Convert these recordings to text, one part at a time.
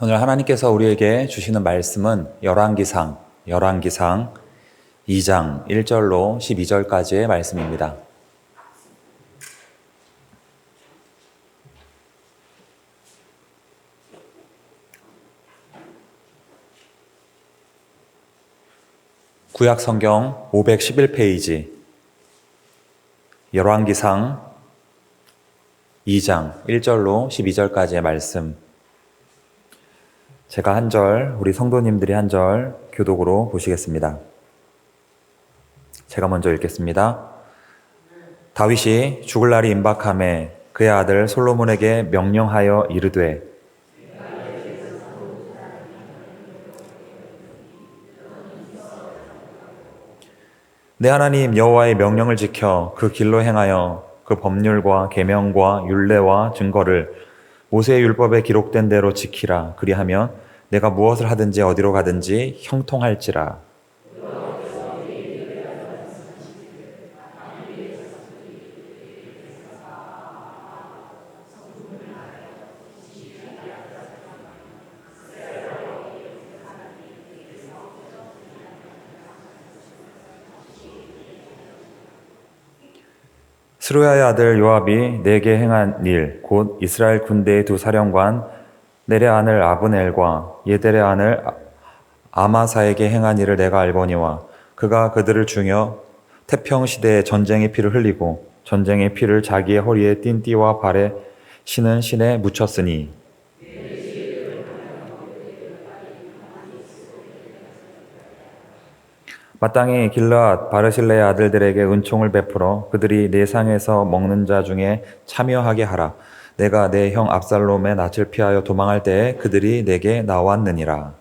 오늘 하나님께서 우리에게 주시는 말씀은 열왕기상 2장 1절로 12절까지의 말씀입니다. 구약 성경 511페이지 열왕기상 2장 1절로 12절까지의 말씀. 제가 한 절, 우리 성도님들이 한 절 교독으로 보시겠습니다. 제가 먼저 읽겠습니다. 다윗이 죽을 날이 임박하매 그의 아들 솔로몬에게 명령하여 이르되 내 하나님 여호와의 명령을 지켜 그 길로 행하여 그 법률과 계명과 율례와 증거를 모세의 율법에 기록된 대로 지키라. 그리하면 내가 무엇을 하든지 어디로 가든지 형통할지라. 스루야의 아들 요압이 내게 행한 일, 곧 이스라엘 군대의 두 사령관 넬의 아들 아브넬과 예델의 아들 아마사에게 행한 일을 내가 알거니와 그가 그들을 중여 태평 시대에 전쟁의 피를 흘리고 전쟁의 피를 자기의 허리에 띤 띠와 발에 신은 신에 묻혔으니 마땅히 길르앗 바르실레의 아들들에게 은총을 베풀어 그들이 내 상에서 먹는 자 중에 참여하게 하라. 내가 내 형 압살롬의 낯을 피하여 도망할 때에 그들이 내게 나왔느니라.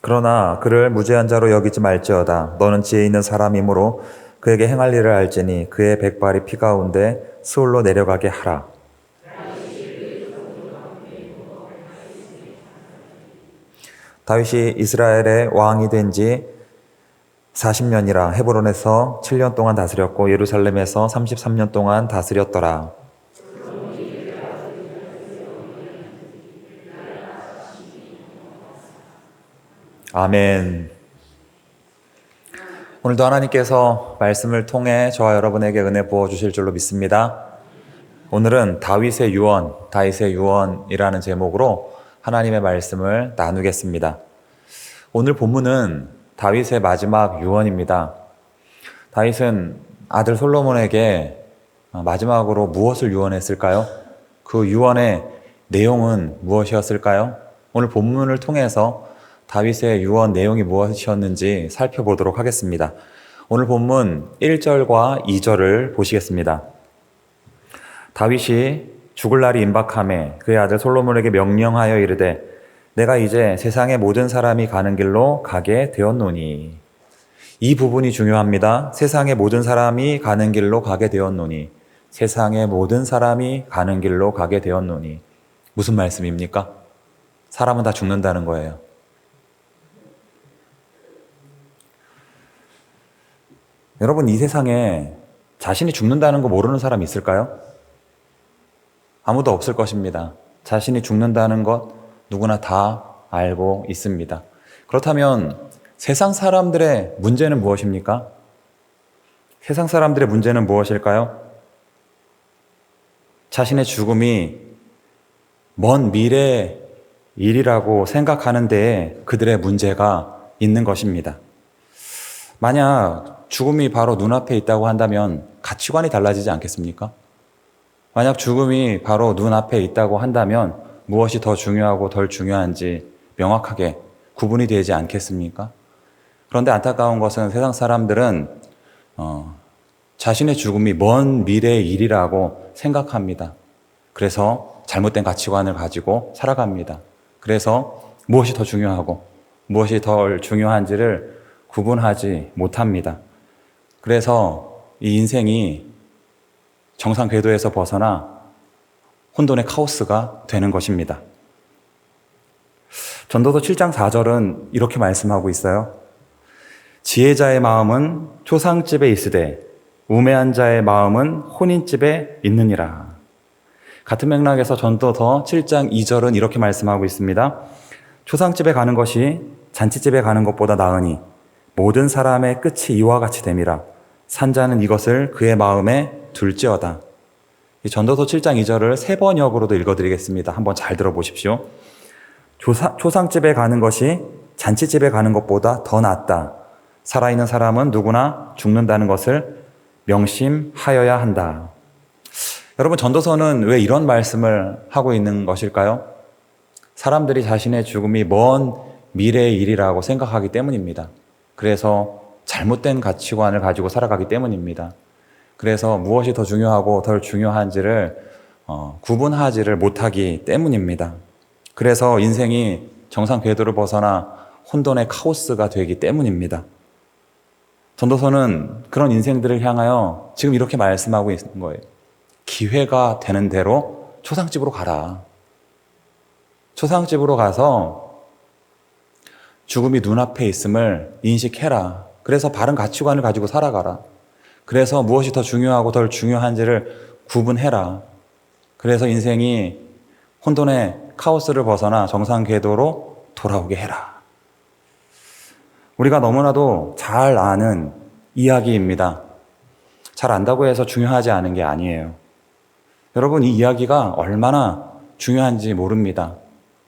그러나 그를 무죄한 자로 여기지 말지어다. 너는 지혜 있는 사람이므로 그에게 행할 일을 알지니 그의 백발이 피 가운데 스올로 내려가게 하라. 다윗이 이스라엘의 왕이 된 지 40년이라. 헤브론에서 7년 동안 다스렸고 예루살렘에서 33년 동안 다스렸더라. 아멘. 오늘도 하나님께서 말씀을 통해 저와 여러분에게 은혜 부어주실 줄로 믿습니다. 오늘은 다윗의 유언이라는 제목으로 하나님의 말씀을 나누겠습니다. 오늘 본문은 다윗의 마지막 유언입니다. 다윗은 아들 솔로몬에게 마지막으로 무엇을 유언했을까요? 그 유언의 내용은 무엇이었을까요? 오늘 본문을 통해서 다윗의 유언 내용이 무엇이었는지 살펴보도록 하겠습니다. 오늘 본문 1절과 2절을 보시겠습니다. 다윗이 죽을 날이 임박하매 그의 아들 솔로몬에게 명령하여 이르되 내가 이제 세상의 모든 사람이 가는 길로 가게 되었노니. 이 부분이 중요합니다. 세상의 모든 사람이 가는 길로 가게 되었노니. 세상의 모든 사람이 가는 길로 가게 되었노니. 무슨 말씀입니까? 사람은 다 죽는다는 거예요. 여러분, 이 세상에 자신이 죽는다는 거 모르는 사람이 있을까요? 아무도 없을 것입니다. 자신이 죽는다는 것 누구나 다 알고 있습니다. 그렇다면 세상 사람들의 문제는 무엇입니까? 세상 사람들의 문제는 무엇일까요? 자신의 죽음이 먼 미래의 일이라고 생각하는 데에 그들의 문제가 있는 것입니다. 만약 죽음이 바로 눈앞에 있다고 한다면 가치관이 달라지지 않겠습니까? 만약 죽음이 바로 눈앞에 있다고 한다면 무엇이 더 중요하고 덜 중요한지 명확하게 구분이 되지 않겠습니까? 그런데 안타까운 것은 세상 사람들은 자신의 죽음이 먼 미래의 일이라고 생각합니다. 그래서 잘못된 가치관을 가지고 살아갑니다. 그래서 무엇이 더 중요하고 무엇이 덜 중요한지를 구분하지 못합니다. 그래서 이 인생이 정상 궤도에서 벗어나 혼돈의 카오스가 되는 것입니다. 전도서 7장 4절은 이렇게 말씀하고 있어요. 지혜자의 마음은 초상집에 있으되 우매한 자의 마음은 혼인집에 있느니라. 같은 맥락에서 전도서 7장 2절은 이렇게 말씀하고 있습니다. 초상집에 가는 것이 잔치집에 가는 것보다 나으니 모든 사람의 끝이 이와 같이 됨이라. 산자는 이것을 그의 마음에 둘지어다. 이 전도서 7장 2절을 세 번역으로도 읽어드리겠습니다. 한번 잘 들어보십시오. 초상집에 가는 것이 잔치집에 가는 것보다 더 낫다. 살아있는 사람은 누구나 죽는다는 것을 명심하여야 한다. 여러분, 전도서는 왜 이런 말씀을 하고 있는 것일까요? 사람들이 자신의 죽음이 먼 미래의 일이라고 생각하기 때문입니다. 그래서 잘못된 가치관을 가지고 살아가기 때문입니다. 그래서 무엇이 더 중요하고 덜 중요한지를 구분하지를 못하기 때문입니다. 그래서 인생이 정상 궤도를 벗어나 혼돈의 카오스가 되기 때문입니다. 전도서는 그런 인생들을 향하여 지금 이렇게 말씀하고 있는 거예요. 기회가 되는 대로 초상집으로 가라. 초상집으로 가서 죽음이 눈앞에 있음을 인식해라. 그래서 바른 가치관을 가지고 살아가라. 그래서 무엇이 더 중요하고 덜 중요한지를 구분해라. 그래서 인생이 혼돈의 카오스를 벗어나 정상 궤도로 돌아오게 해라. 우리가 너무나도 잘 아는 이야기입니다. 잘 안다고 해서 중요하지 않은 게 아니에요. 여러분, 이 이야기가 얼마나 중요한지 모릅니다.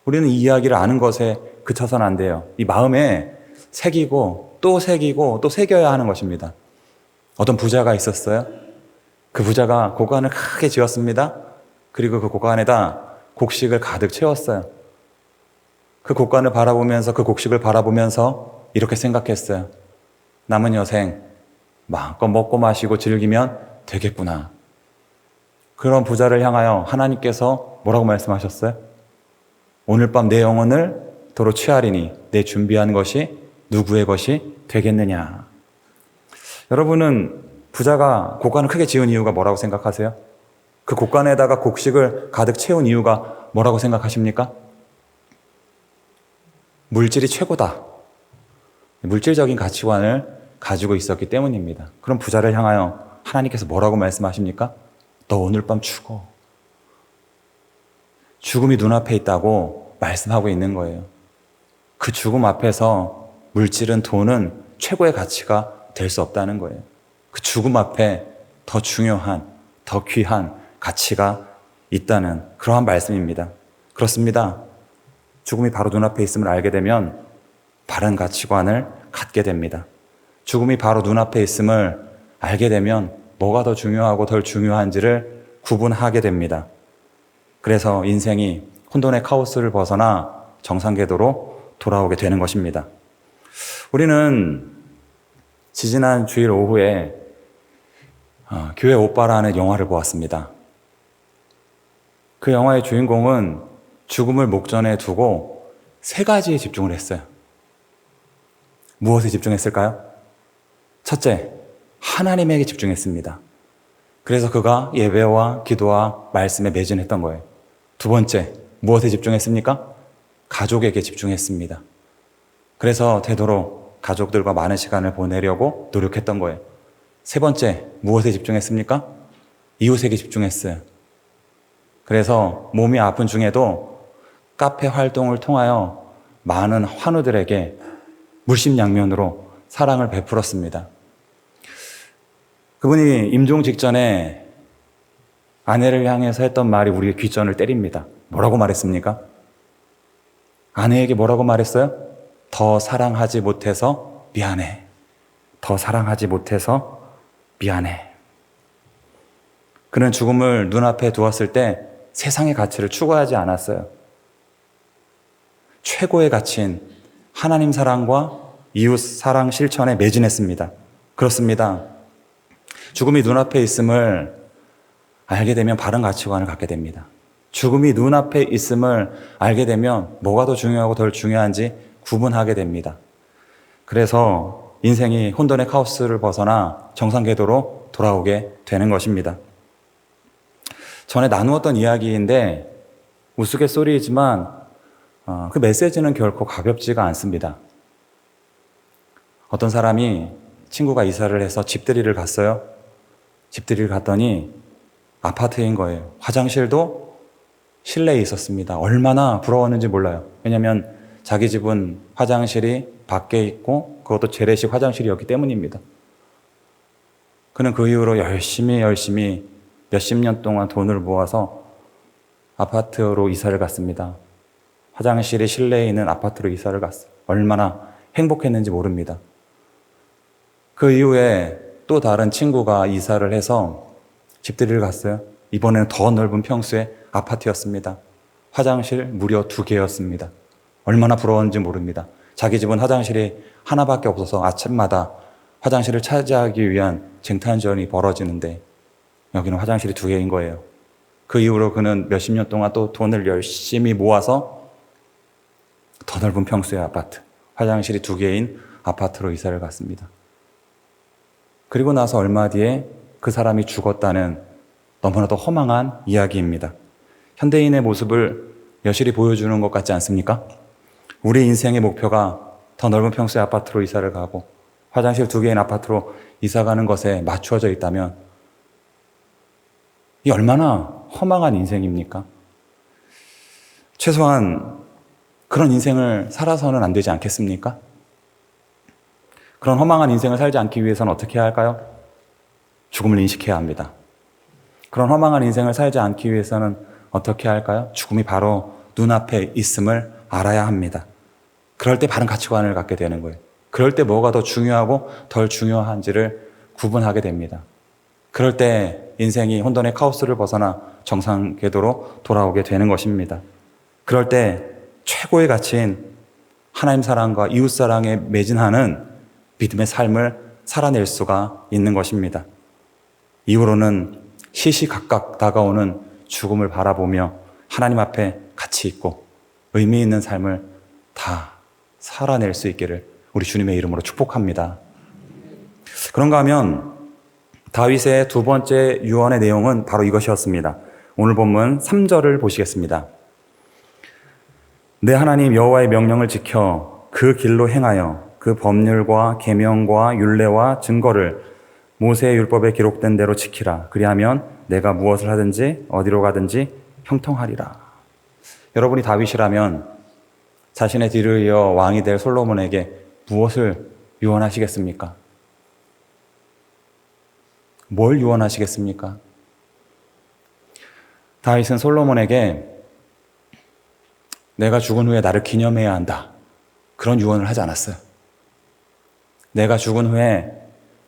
우리는 이 이야기를 아는 것에 그쳐서는 안 돼요. 이 마음에 새기고 또 새기고 또 새겨야 하는 것입니다. 어떤 부자가 있었어요. 그 부자가 곡간을 크게 지었습니다. 그리고 그 곡간에다 곡식을 가득 채웠어요. 그 곡간을 바라보면서 그 곡식을 바라보면서 이렇게 생각했어요. 남은 여생 마음껏 먹고 마시고 즐기면 되겠구나. 그런 부자를 향하여 하나님께서 뭐라고 말씀하셨어요? 오늘 밤 내 영혼을 도로 취하리니 내 준비한 것이 누구의 것이 되겠느냐. 여러분은 부자가 곡간을 크게 지은 이유가 뭐라고 생각하세요? 그 곡간에다가 곡식을 가득 채운 이유가 뭐라고 생각하십니까? 물질이 최고다. 물질적인 가치관을 가지고 있었기 때문입니다. 그럼 부자를 향하여 하나님께서 뭐라고 말씀하십니까? 너 오늘 밤 죽어. 죽음이 눈앞에 있다고 말씀하고 있는 거예요. 그 죽음 앞에서 물질은, 돈은 최고의 가치가 될 수 없다는 거예요. 그 죽음 앞에 더 중요한, 더 귀한 가치가 있다는 그러한 말씀입니다. 그렇습니다. 죽음이 바로 눈앞에 있음을 알게 되면 바른 가치관을 갖게 됩니다. 죽음이 바로 눈앞에 있음을 알게 되면 뭐가 더 중요하고 덜 중요한지를 구분하게 됩니다. 그래서 인생이 혼돈의 카오스를 벗어나 정상궤도로 돌아오게 되는 것입니다. 우리는 지지난 주일 오후에 교회 오빠라는 영화를 보았습니다. 그 영화의 주인공은 죽음을 목전에 두고 세 가지에 집중을 했어요. 무엇에 집중했을까요? 첫째, 하나님에게 집중했습니다. 그래서 그가 예배와 기도와 말씀에 매진했던 거예요. 두 번째, 무엇에 집중했습니까? 가족에게 집중했습니다. 그래서 되도록 가족들과 많은 시간을 보내려고 노력했던 거예요. 세 번째, 무엇에 집중했습니까? 이웃에게 집중했어요. 그래서 몸이 아픈 중에도 카페 활동을 통하여 많은 환우들에게 물심양면으로 사랑을 베풀었습니다. 그분이 임종 직전에 아내를 향해서 했던 말이 우리의 귓전을 때립니다. 뭐라고 말했습니까? 아내에게 뭐라고 말했어요? 더 사랑하지 못해서 미안해. 더 사랑하지 못해서 미안해. 그는 죽음을 눈앞에 두었을 때 세상의 가치를 추구하지 않았어요. 최고의 가치인 하나님 사랑과 이웃 사랑 실천에 매진했습니다. 그렇습니다. 죽음이 눈앞에 있음을 알게 되면 바른 가치관을 갖게 됩니다. 죽음이 눈앞에 있음을 알게 되면 뭐가 더 중요하고 덜 중요한지 구분하게 됩니다. 그래서 인생이 혼돈의 카오스를 벗어나 정상궤도로 돌아오게 되는 것입니다. 전에 나누었던 이야기인데 우스갯소리이지만 그 메시지는 결코 가볍지가 않습니다. 어떤 사람이 친구가 이사를 해서 집들이를 갔어요. 집들이를 갔더니 아파트인 거예요. 화장실도 실내에 있었습니다. 얼마나 부러웠는지 몰라요. 왜냐하면 자기 집은 화장실이 밖에 있고 그것도 재래식 화장실이었기 때문입니다. 그는 그 이후로 열심히 몇십 년 동안 돈을 모아서 아파트로 이사를 갔습니다. 화장실이 실내에 있는 아파트로 이사를 갔어요. 얼마나 행복했는지 모릅니다. 그 이후에 또 다른 친구가 이사를 해서 집들이를 갔어요. 이번에는 더 넓은 평수의 아파트였습니다. 화장실 무려 2개였습니다. 얼마나 부러웠는지 모릅니다. 자기 집은 화장실이 하나밖에 없어서 아침마다 화장실을 차지하기 위한 쟁탈전이 벌어지는데 여기는 화장실이 2개인 거예요. 그 이후로 그는 몇십 년 동안 또 돈을 열심히 모아서 더 넓은 평수의 아파트, 화장실이 2개인 아파트로 이사를 갔습니다. 그리고 나서 얼마 뒤에 그 사람이 죽었다는 너무나도 허망한 이야기입니다. 현대인의 모습을 여실히 보여주는 것 같지 않습니까? 우리 인생의 목표가 더 넓은 평수의 아파트로 이사를 가고 화장실 2개인 아파트로 이사 가는 것에 맞추어져 있다면 이 얼마나 허망한 인생입니까? 최소한 그런 인생을 살아서는 안 되지 않겠습니까? 그런 허망한 인생을 살지 않기 위해서는 어떻게 해야 할까요? 죽음을 인식해야 합니다. 그런 허망한 인생을 살지 않기 위해서는 어떻게 해야 할까요? 죽음이 바로 눈앞에 있음을 알아야 합니다. 그럴 때 바른 가치관을 갖게 되는 거예요. 그럴 때 뭐가 더 중요하고 덜 중요한지를 구분하게 됩니다. 그럴 때 인생이 혼돈의 카오스를 벗어나 정상 궤도로 돌아오게 되는 것입니다. 그럴 때 최고의 가치인 하나님 사랑과 이웃 사랑에 매진하는 믿음의 삶을 살아낼 수가 있는 것입니다. 이후로는 시시각각 다가오는 죽음을 바라보며 하나님 앞에 가치 있고 의미 있는 삶을 다 살아낼 수 있기를 우리 주님의 이름으로 축복합니다. 그런가 하면 다윗의 2번째 유언의 내용은 바로 이것이었습니다. 오늘 본문 3절을 보시겠습니다. 내 하나님 여호와의 명령을 지켜 그 길로 행하여 그 법률과 계명과 율례와 증거를 모세의 율법에 기록된 대로 지키라. 그리하면 내가 무엇을 하든지 어디로 가든지 형통하리라. 여러분이 다윗이라면 자신의 뒤를 이어 왕이 될 솔로몬에게 무엇을 유언하시겠습니까? 뭘 유언하시겠습니까? 다윗은 솔로몬에게 내가 죽은 후에 나를 기념해야 한다. 그런 유언을 하지 않았어요. 내가 죽은 후에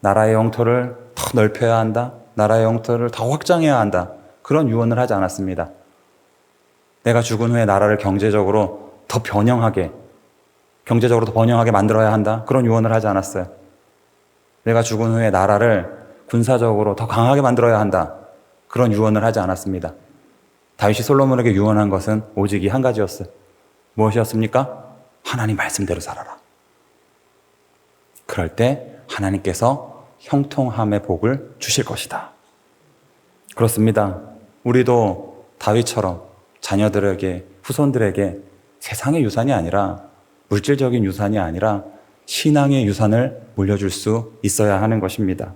나라의 영토를 더 넓혀야 한다. 나라의 영토를 더 확장해야 한다. 그런 유언을 하지 않았습니다. 내가 죽은 후에 나라를 경제적으로 더 번영하게 만들어야 한다. 그런 유언을 하지 않았어요. 내가 죽은 후에 나라를 군사적으로 더 강하게 만들어야 한다. 그런 유언을 하지 않았습니다. 다윗이 솔로몬에게 유언한 것은 오직 이 한 가지였어요. 무엇이었습니까? 하나님 말씀대로 살아라. 그럴 때 하나님께서 형통함의 복을 주실 것이다. 그렇습니다. 우리도 다윗처럼 자녀들에게, 후손들에게 세상의 유산이 아니라 물질적인 유산이 아니라 신앙의 유산을 물려줄 수 있어야 하는 것입니다.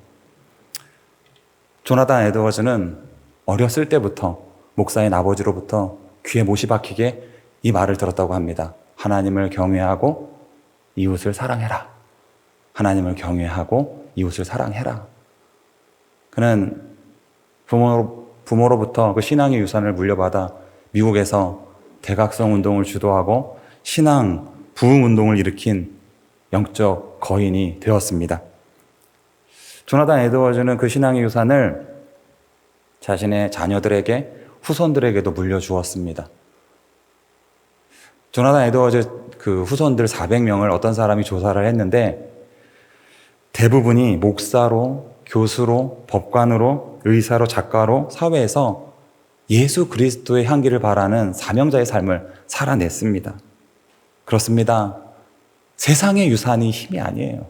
조나단 에드워즈는 어렸을 때부터 목사인 아버지로부터 귀에 못이 박히게 이 말을 들었다고 합니다. 하나님을 경외하고 이웃을 사랑해라. 하나님을 경외하고 이웃을 사랑해라. 그는 부모로부터 그 신앙의 유산을 물려받아 미국에서 대각성 운동을 주도하고 신앙 부흥 운동을 일으킨 영적 거인이 되었습니다. 조나단 에드워즈는 그 신앙의 유산을 자신의 자녀들에게, 후손들에게도 물려주었습니다. 조나단 에드워즈 그 후손들 400명을 어떤 사람이 조사를 했는데 대부분이 목사로, 교수로, 법관으로, 의사로, 작가로 사회에서 예수 그리스도의 향기를 바라는 사명자의 삶을 살아냈습니다. 그렇습니다. 세상의 유산이 힘이 아니에요.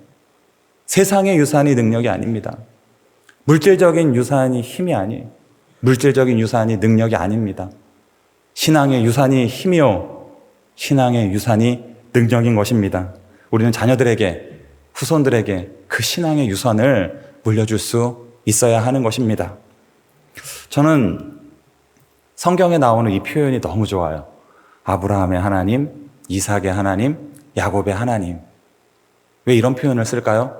세상의 유산이 능력이 아닙니다. 물질적인 유산이 힘이 아니에요. 물질적인 유산이 능력이 아닙니다. 신앙의 유산이 힘이요, 신앙의 유산이 능력인 것입니다. 우리는 자녀들에게, 후손들에게 그 신앙의 유산을 물려줄 수 있어야 하는 것입니다. 저는 성경에 나오는 이 표현이 너무 좋아요. 아브라함의 하나님, 이삭의 하나님, 야곱의 하나님. 왜 이런 표현을 쓸까요?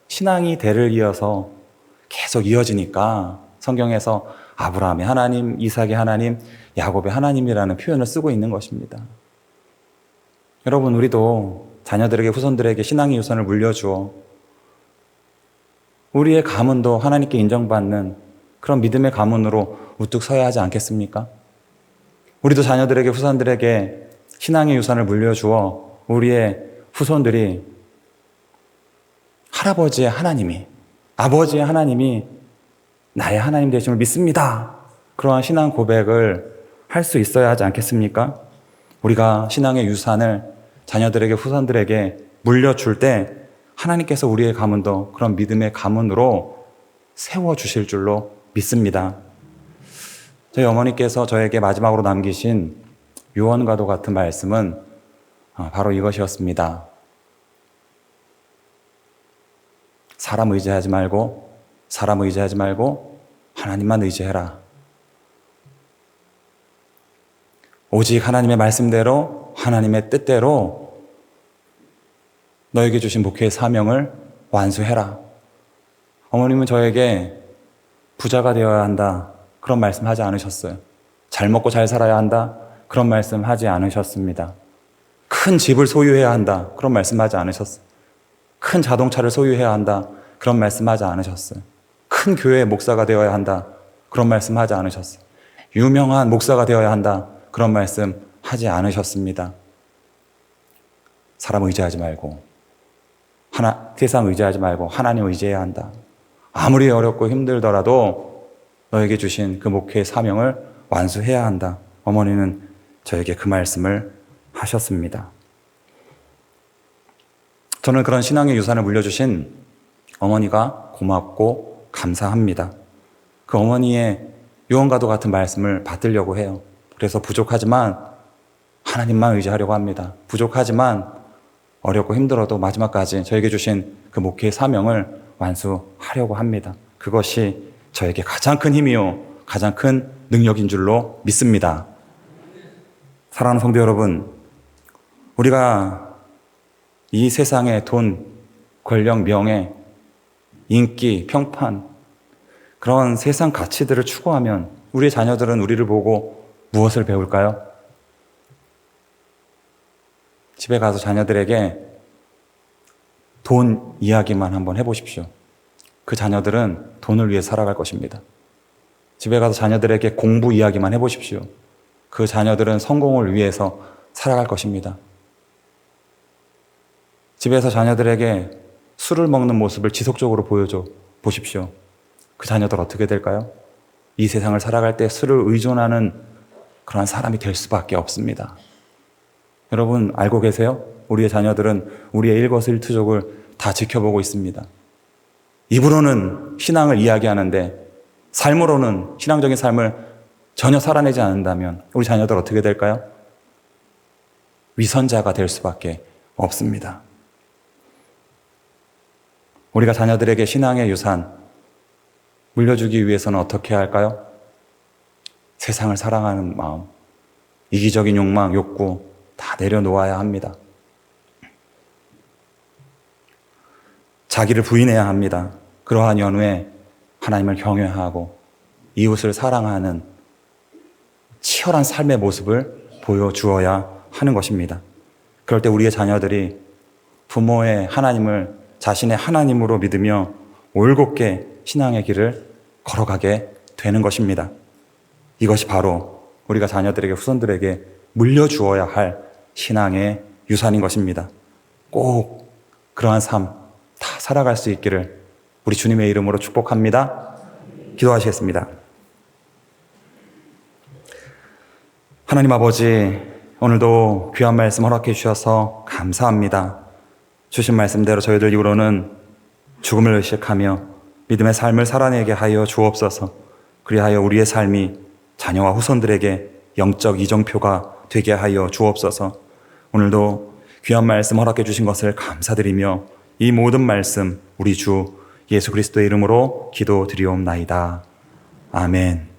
신앙이 대를 이어서 계속 이어지니까 성경에서 아브라함의 하나님, 이삭의 하나님, 야곱의 하나님이라는 표현을 쓰고 있는 것입니다. 여러분, 우리도 자녀들에게, 후손들에게 신앙의 유산을 물려주어 우리의 가문도 하나님께 인정받는 그런 믿음의 가문으로 우뚝 서야 하지 않겠습니까? 우리도 자녀들에게, 후손들에게 신앙의 유산을 물려주어 우리의 후손들이 할아버지의 하나님이, 아버지의 하나님이 나의 하나님 되심을 믿습니다. 그러한 신앙 고백을 할 수 있어야 하지 않겠습니까? 우리가 신앙의 유산을 자녀들에게, 후손들에게 물려줄 때 하나님께서 우리의 가문도 그런 믿음의 가문으로 세워주실 줄로 믿습니다. 저희 어머니께서 저에게 마지막으로 남기신 유언과도 같은 말씀은 바로 이것이었습니다. 사람 의지하지 말고 하나님만 의지해라. 오직 하나님의 말씀대로, 하나님의 뜻대로 너에게 주신 목회의 사명을 완수해라. 어머님은 저에게 부자가 되어야 한다, 그런 말씀 하지 않으셨어요. 잘 먹고 잘 살아야 한다, 그런 말씀 하지 않으셨습니다. 큰 집을 소유해야 한다, 그런 말씀 하지 않으셨어요. 큰 자동차를 소유해야 한다, 그런 말씀 하지 않으셨어요. 큰 교회의 목사가 되어야 한다, 그런 말씀 하지 않으셨어요. 유명한 목사가 되어야 한다, 그런 말씀 하지 않으셨습니다. 사람 의지하지 말고, 세상 의지하지 말고 하나님 의지해야 한다. 아무리 어렵고 힘들더라도 너에게 주신 그 목회의 사명을 완수해야 한다. 어머니는 저에게 그 말씀을 하셨습니다. 저는 그런 신앙의 유산을 물려주신 어머니가 고맙고 감사합니다. 그 어머니의 유언과도 같은 말씀을 받들려고 해요. 그래서 부족하지만 하나님만 의지하려고 합니다. 부족하지만 어렵고 힘들어도 마지막까지 저에게 주신 그 목회의 사명을 완수하려고 합니다. 그것이 저에게 가장 큰 힘이요, 가장 큰 능력인 줄로 믿습니다. 사랑하는 성도 여러분, 우리가 이 세상의 돈, 권력, 명예, 인기, 평판, 그런 세상 가치들을 추구하면 우리의 자녀들은 우리를 보고 무엇을 배울까요? 집에 가서 자녀들에게 돈 이야기만 한번 해보십시오. 그 자녀들은 돈을 위해 살아갈 것입니다. 집에 가서 자녀들에게 공부 이야기만 해보십시오. 그 자녀들은 성공을 위해서 살아갈 것입니다. 집에서 자녀들에게 술을 먹는 모습을 지속적으로 보여줘 보십시오. 그 자녀들 어떻게 될까요? 이 세상을 살아갈 때 술을 의존하는 그런 사람이 될 수밖에 없습니다. 여러분 알고 계세요? 우리의 자녀들은 우리의 일거수일투족을 다 지켜보고 있습니다. 입으로는 신앙을 이야기하는데 삶으로는 신앙적인 삶을 전혀 살아내지 않는다면 우리 자녀들 어떻게 될까요? 위선자가 될 수밖에 없습니다. 우리가 자녀들에게 신앙의 유산 물려주기 위해서는 어떻게 해야 할까요? 세상을 사랑하는 마음, 이기적인 욕망, 욕구 다 내려놓아야 합니다. 자기를 부인해야 합니다. 그러한 연후에 하나님을 경외하고 이웃을 사랑하는 치열한 삶의 모습을 보여주어야 하는 것입니다. 그럴 때 우리의 자녀들이 부모의 하나님을 자신의 하나님으로 믿으며 올곧게 신앙의 길을 걸어가게 되는 것입니다. 이것이 바로 우리가 자녀들에게, 후손들에게 물려주어야 할 신앙의 유산인 것입니다. 꼭 그러한 삶 다 살아갈 수 있기를 우리 주님의 이름으로 축복합니다. 기도하시겠습니다. 하나님 아버지, 오늘도 귀한 말씀 허락해 주셔서 감사합니다. 주신 말씀대로 저희들 입으로는 죽음을 의식하며 믿음의 삶을 살아내게 하여 주옵소서. 그리하여 우리의 삶이 자녀와 후손들에게 영적 이정표가 되게 하여 주옵소서. 오늘도 귀한 말씀 허락해 주신 것을 감사드리며 이 모든 말씀 우리 주 예수 그리스도의 이름으로 기도드리옵나이다. 아멘.